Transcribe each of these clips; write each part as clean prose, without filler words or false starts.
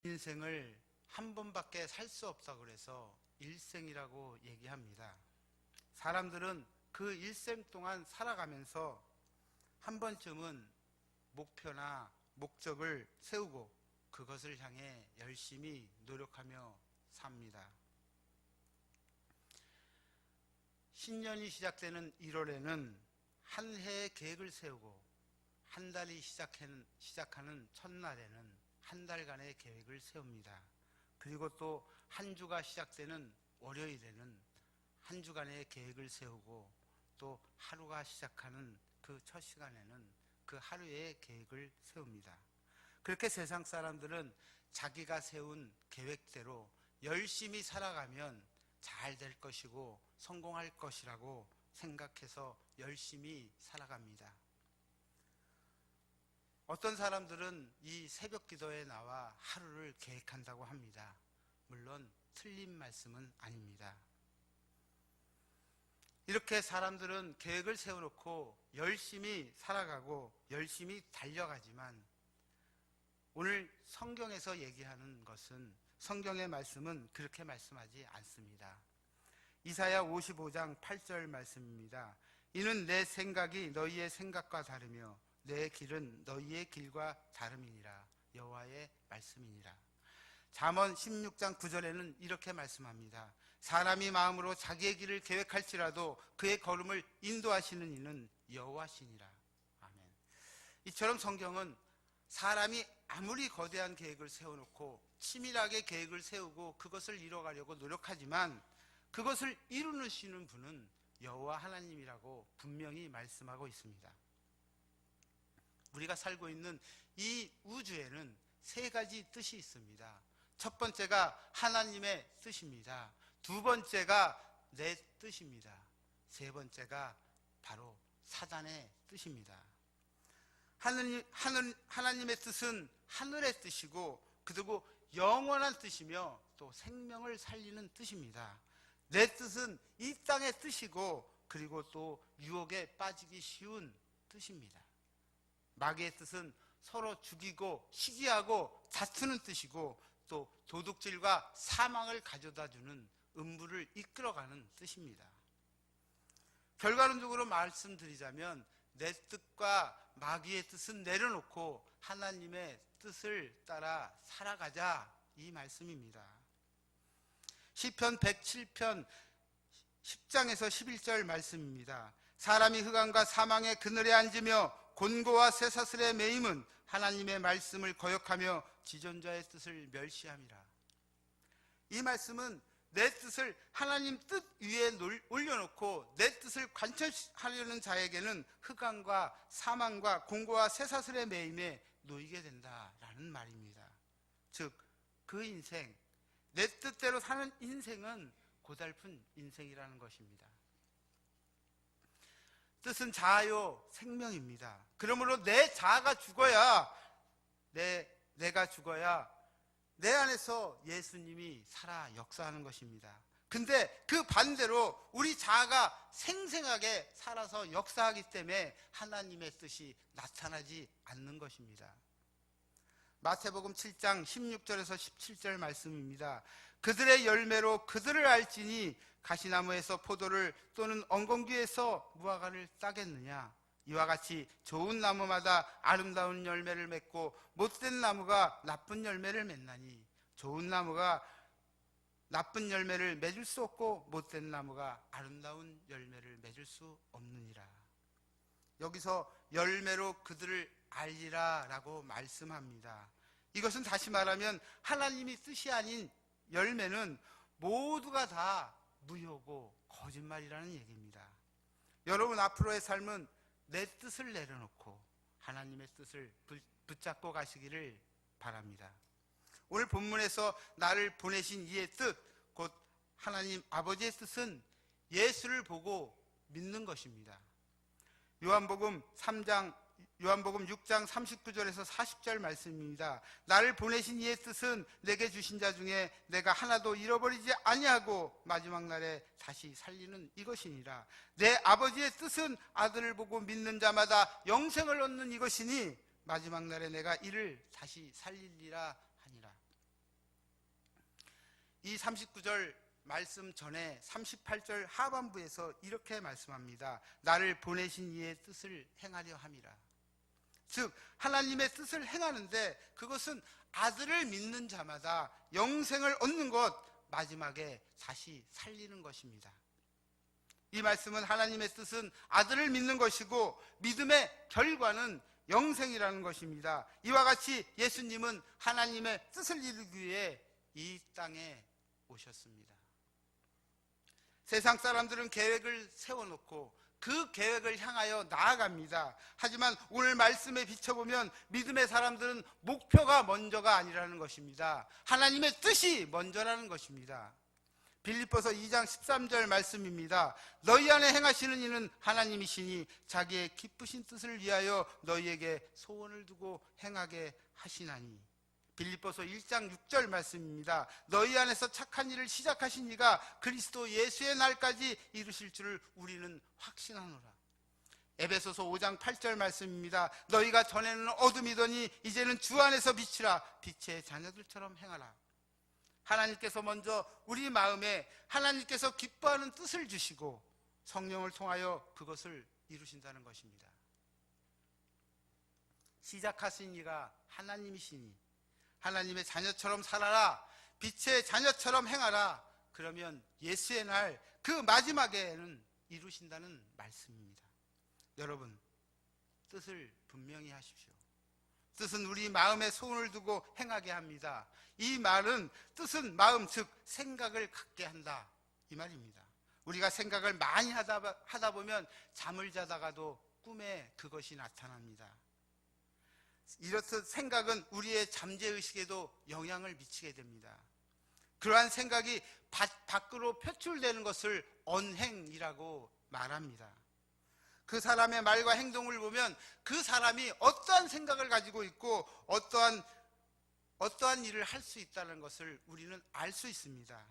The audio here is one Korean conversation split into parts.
인생을 한 번밖에 살 수 없다고 그래서 일생이라고 얘기합니다. 사람들은 그 일생 동안 살아가면서 한 번쯤은 목표나 목적을 세우고 그것을 향해 열심히 노력하며 삽니다. 신년이 시작되는 1월에는 한 해의 계획을 세우고 한 달이 시작하는 첫날에는 한 달간의 계획을 세웁니다. 그리고 또 한 주가 시작되는 월요일에는 한 주간의 계획을 세우고 또 하루가 시작하는 그 첫 시간에는 그 하루의 계획을 세웁니다. 그렇게 세상 사람들은 자기가 세운 계획대로 열심히 살아가면 잘 될 것이고 성공할 것이라고 생각해서 열심히 살아갑니다. 어떤 사람들은 이 새벽 기도에 나와 하루를 계획한다고 합니다. 물론 틀린 말씀은 아닙니다. 이렇게 사람들은 계획을 세워놓고 열심히 살아가고 열심히 달려가지만 오늘 성경에서 얘기하는 것은, 성경의 말씀은 그렇게 말씀하지 않습니다. 이사야 55장 8절 말씀입니다. 이는 내 생각이 너희의 생각과 다르며 내 길은 너희의 길과 다름이니라. 여호와의 말씀이니라. 잠언 16장 9절에는 이렇게 말씀합니다. 사람이 마음으로 자기의 길을 계획할지라도 그의 걸음을 인도하시는 이는 여호와시니라. 아멘. 이처럼 성경은 사람이 아무리 거대한 계획을 세워놓고 치밀하게 계획을 세우고 그것을 이뤄가려고 노력하지만 그것을 이루시는 분은 여호와 하나님이라고 분명히 말씀하고 있습니다. 우리가 살고 있는 이 우주에는 세 가지 뜻이 있습니다. 첫 번째가 하나님의 뜻입니다. 두 번째가 내 뜻입니다. 세 번째가 바로 사단의 뜻입니다. 하나님의 뜻은 하늘의 뜻이고 그리고 영원한 뜻이며 또 생명을 살리는 뜻입니다. 내 뜻은 이 땅의 뜻이고 그리고 또 유혹에 빠지기 쉬운 뜻입니다. 마귀의 뜻은 서로 죽이고 시기하고 다투는 뜻이고 또 도둑질과 사망을 가져다주는 음부를 이끌어가는 뜻입니다. 결과론적으로 말씀드리자면 내 뜻과 마귀의 뜻은 내려놓고 하나님의 뜻을 따라 살아가자, 이 말씀입니다. 시편 107편 10장에서 11절 말씀입니다. 사람이 흑암과 사망의 그늘에 앉으며 곤고와 쇠사슬에 매임은 하나님의 말씀을 거역하며 지존자의 뜻을 멸시함이라. 이 말씀은 내 뜻을 하나님 뜻 위에 올려놓고 내 뜻을 관철하려는 자에게는 흑암과 사망과 곤고와 쇠사슬의 매임에 놓이게 된다라는 말입니다. 즉 그 인생, 내 뜻대로 사는 인생은 고달픈 인생이라는 것입니다. 뜻은 자아요 생명입니다. 그러므로 내 자아가 죽어야, 내가 죽어야 내 안에서 예수님이 살아 역사하는 것입니다. 근데 그 반대로 우리 자아가 생생하게 살아서 역사하기 때문에 하나님의 뜻이 나타나지 않는 것입니다. 마태복음 7장 16절에서 17절 말씀입니다. 그들의 열매로 그들을 알지니 가시나무에서 포도를 또는 엉겅퀴에서 무화과를 따겠느냐. 이와 같이 좋은 나무마다 아름다운 열매를 맺고 못된 나무가 나쁜 열매를 맺나니 좋은 나무가 나쁜 열매를 맺을 수 없고 못된 나무가 아름다운 열매를 맺을 수 없느니라. 여기서 열매로 그들을 알리라 라고 말씀합니다. 이것은 다시 말하면 하나님이 뜻이 아닌 열매는 모두가 다 무효고 거짓말이라는 얘기입니다. 여러분 앞으로의 삶은 내 뜻을 내려놓고 하나님의 뜻을 붙잡고 가시기를 바랍니다. 오늘 본문에서 나를 보내신 이의 뜻, 곧 하나님 아버지의 뜻은 예수를 보고 믿는 것입니다. 요한복음 6장 39절에서 40절 말씀입니다. 나를 보내신 이의 뜻은 내게 주신 자 중에 내가 하나도 잃어버리지 아니하고 마지막 날에 다시 살리는 이것이니라. 내 아버지의 뜻은 아들을 보고 믿는 자마다 영생을 얻는 이것이니 마지막 날에 내가 이를 다시 살리리라 하니라. 이 39절 말씀 전에 38절 하반부에서 이렇게 말씀합니다. 나를 보내신 이의 뜻을 행하려 함이라. 즉 하나님의 뜻을 행하는데 그것은 아들을 믿는 자마다 영생을 얻는 것, 마지막에 다시 살리는 것입니다. 이 말씀은 하나님의 뜻은 아들을 믿는 것이고 믿음의 결과는 영생이라는 것입니다. 이와 같이 예수님은 하나님의 뜻을 이루기 위해 이 땅에 오셨습니다. 세상 사람들은 계획을 세워놓고 그 계획을 향하여 나아갑니다. 하지만 오늘 말씀에 비춰보면 믿음의 사람들은 목표가 먼저가 아니라는 것입니다. 하나님의 뜻이 먼저라는 것입니다. 빌립보서 2장 13절 말씀입니다. 너희 안에 행하시는 이는 하나님이시니 자기의 기쁘신 뜻을 위하여 너희에게 소원을 두고 행하게 하시나니. 빌립보서 1장 6절 말씀입니다. 너희 안에서 착한 일을 시작하신 이가 그리스도 예수의 날까지 이루실 줄을 우리는 확신하노라. 에베소서 5장 8절 말씀입니다. 너희가 전에는 어둠이더니 이제는 주 안에서 빛이라. 빛의 자녀들처럼 행하라. 하나님께서 먼저 우리 마음에 하나님께서 기뻐하는 뜻을 주시고 성령을 통하여 그것을 이루신다는 것입니다. 시작하신 이가 하나님이시니 하나님의 자녀처럼 살아라. 빛의 자녀처럼 행하라. 그러면 예수의 날 그 마지막에는 이루신다는 말씀입니다. 여러분, 뜻을 분명히 하십시오. 뜻은 우리 마음에 소원을 두고 행하게 합니다. 이 말은 뜻은 마음, 즉 생각을 갖게 한다, 이 말입니다. 우리가 생각을 많이 하다 보면 잠을 자다가도 꿈에 그것이 나타납니다. 이렇듯 생각은 우리의 잠재의식에도 영향을 미치게 됩니다. 그러한 생각이 밖으로 표출되는 것을 언행이라고 말합니다. 그 사람의 말과 행동을 보면 그 사람이 어떠한 생각을 가지고 있고 어떠한 일을 할 수 있다는 것을 우리는 알 수 있습니다.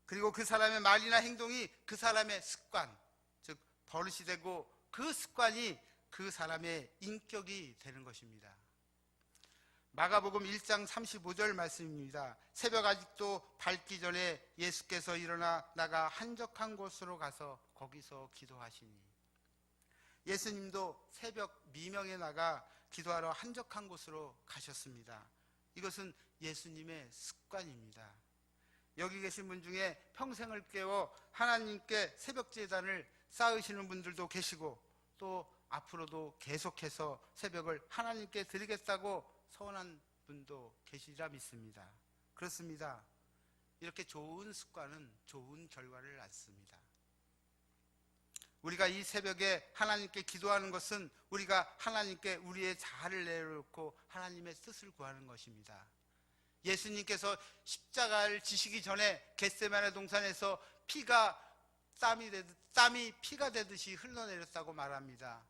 그리고 그 사람의 말이나 행동이 그 사람의 습관, 즉 버릇이 되고 그 습관이 그 사람의 인격이 되는 것입니다. 마가복음 1장 35절 말씀입니다. 새벽 아직도 밝기 전에 예수께서 일어나 나가 한적한 곳으로 가서 거기서 기도하시니. 예수님도 새벽 미명에 나가 기도하러 한적한 곳으로 가셨습니다. 이것은 예수님의 습관입니다. 여기 계신 분 중에 평생을 깨워 하나님께 새벽 제단을 쌓으시는 분들도 계시고 또 앞으로도 계속해서 새벽을 하나님께 드리겠다고 서원한 분도 계시리라 믿습니다. 그렇습니다. 이렇게 좋은 습관은 좋은 결과를 낳습니다. 우리가 이 새벽에 하나님께 기도하는 것은 우리가 하나님께 우리의 자아를 내려놓고 하나님의 뜻을 구하는 것입니다. 예수님께서 십자가를 지시기 전에 겟세마네 동산에서 땀이 피가 되듯이 흘러내렸다고 말합니다.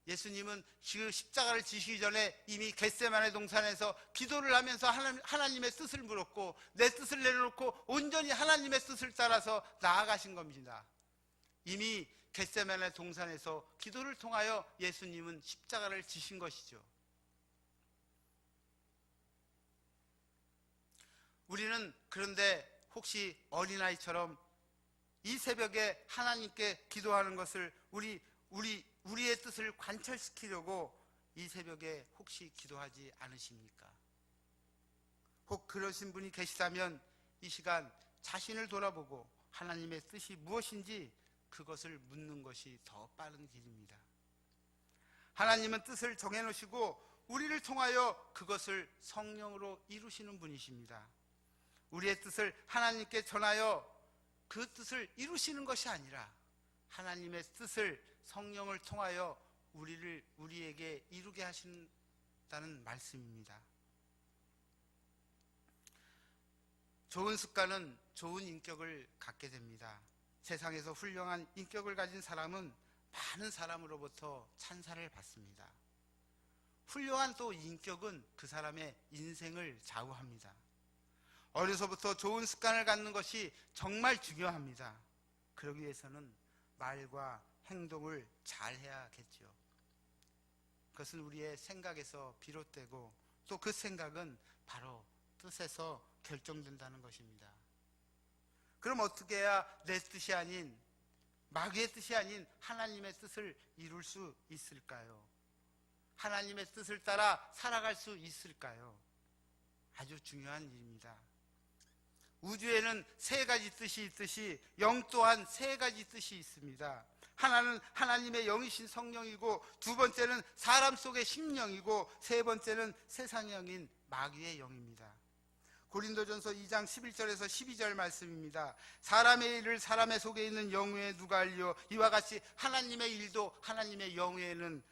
예수님은 그 십자가를 지시기 전에 이미 겟세마네 동산에서 기도를 하면서 하나님의 뜻을 물었고 내 뜻을 내려놓고 온전히 하나님의 뜻을 따라서 나아가신 겁니다. 이미 겟세마네 동산에서 기도를 통하여 예수님은 십자가를 지신 것이죠. 우리는 그런데 혹시 어린아이처럼 이 새벽에 하나님께 기도하는 것을 우리의 뜻을 관철시키려고 이 새벽에 혹시 기도하지 않으십니까? 혹 그러신 분이 계시다면 이 시간 자신을 돌아보고 하나님의 뜻이 무엇인지 그것을 묻는 것이 더 빠른 길입니다. 하나님은 뜻을 정해놓으시고 우리를 통하여 그것을 성령으로 이루시는 분이십니다. 우리의 뜻을 하나님께 전하여 그 뜻을 이루시는 것이 아니라 하나님의 뜻을 성령을 통하여 우리에게 이루게 하신다는 말씀입니다. 좋은 습관은 좋은 인격을 갖게 됩니다. 세상에서 훌륭한 인격을 가진 사람은 많은 사람으로부터 찬사를 받습니다. 훌륭한 또 인격은 그 사람의 인생을 좌우합니다. 어려서부터 좋은 습관을 갖는 것이 정말 중요합니다. 그러기 위해서는 말과 행동을 잘 해야겠죠. 그것은 우리의 생각에서 비롯되고 또 그 생각은 바로 뜻에서 결정된다는 것입니다. 그럼 어떻게 해야 내 뜻이 아닌, 마귀의 뜻이 아닌 하나님의 뜻을 이룰 수 있을까요? 하나님의 뜻을 따라 살아갈 수 있을까요? 아주 중요한 일입니다. 우주에는 세 가지 뜻이 있듯이 영 또한 세 가지 뜻이 있습니다. 하나는 하나님의 영이신 성령이고, 두 번째는 사람 속의 심령이고, 세 번째는 세상의 영인 마귀의 영입니다. 고린도전서 2장 11절에서 12절 말씀입니다. 사람의 일을 사람의 속에 있는 영 외에 누가 알리요? 이와 같이 하나님의 일도 하나님의 영 외에는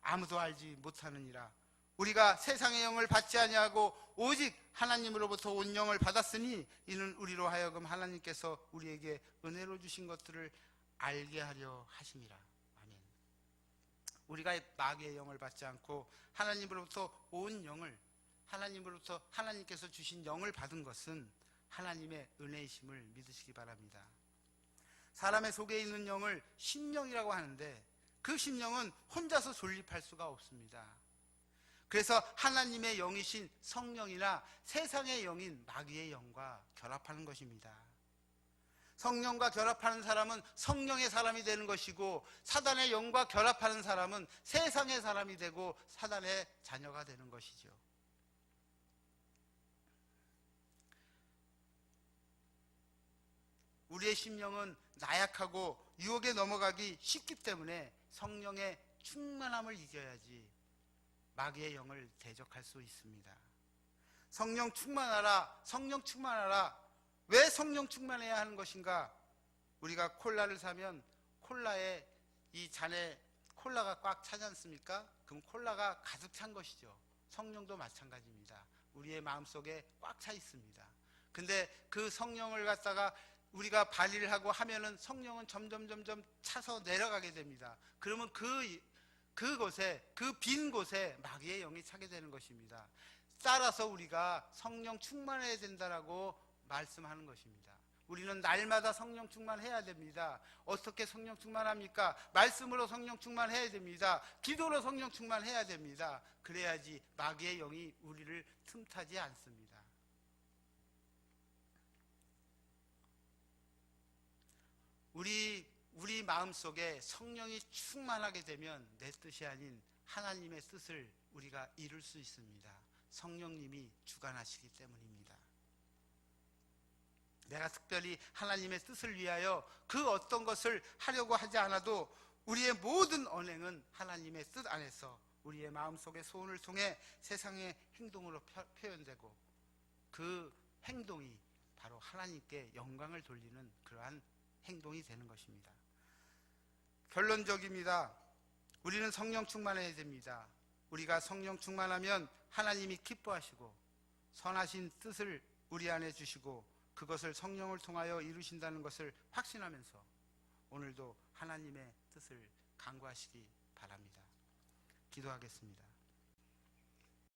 아무도 알지 못하느니라. 우리가 세상의 영을 받지 아니하고 오직 하나님으로부터 온 영을 받았으니 이는 우리로 하여금 하나님께서 우리에게 은혜로 주신 것들을 알게 하려 하심이라. 아멘. 우리가 마귀의 영을 받지 않고 하나님으로부터 온 영을, 하나님으로부터 하나님께서 주신 영을 받은 것은 하나님의 은혜이심을 믿으시기 바랍니다. 사람의 속에 있는 영을 심령이라고 하는데, 그 심령은 혼자서 존립할 수가 없습니다. 그래서 하나님의 영이신 성령이나 세상의 영인 마귀의 영과 결합하는 것입니다. 성령과 결합하는 사람은 성령의 사람이 되는 것이고, 사단의 영과 결합하는 사람은 세상의 사람이 되고 사단의 자녀가 되는 것이죠. 우리의 심령은 나약하고 유혹에 넘어가기 쉽기 때문에 성령의 충만함을 이겨야지 마귀의 영을 대적할 수 있습니다. 성령 충만하라, 성령 충만하라. 왜 성령 충만해야 하는 것인가? 우리가 콜라를 사면 콜라에 이 잔에 콜라가 꽉 차지 않습니까? 그럼 콜라가 가득 찬 것이죠. 성령도 마찬가지입니다. 우리의 마음속에 꽉 차 있습니다. 근데 그 성령을 갖다가 우리가 발휘를 하고 하면은 성령은 점점 차서 내려가게 됩니다. 그러면 그곳에, 그 빈 곳에 마귀의 영이 차게 되는 것입니다. 따라서 우리가 성령 충만해야 된다라고 말씀하는 것입니다. 우리는 날마다 성령 충만해야 됩니다. 어떻게 성령 충만합니까? 말씀으로 성령 충만해야 됩니다. 기도로 성령 충만해야 됩니다. 그래야지 마귀의 영이 우리를 틈타지 않습니다. 우리 마음속에 성령이 충만하게 되면 내 뜻이 아닌 하나님의 뜻을 우리가 이룰 수 있습니다. 성령님이 주관하시기 때문입니다. 내가 특별히 하나님의 뜻을 위하여 그 어떤 것을 하려고 하지 않아도 우리의 모든 언행은 하나님의 뜻 안에서 우리의 마음속의 소원을 통해 세상의 행동으로 표현되고, 그 행동이 바로 하나님께 영광을 돌리는 그러한 행동이 되는 것입니다. 결론적입니다. 우리는 성령 충만해야 됩니다. 우리가 성령 충만하면 하나님이 기뻐하시고 선하신 뜻을 우리 안에 주시고 그것을 성령을 통하여 이루신다는 것을 확신하면서 오늘도 하나님의 뜻을 간구하시기 바랍니다. 기도하겠습니다.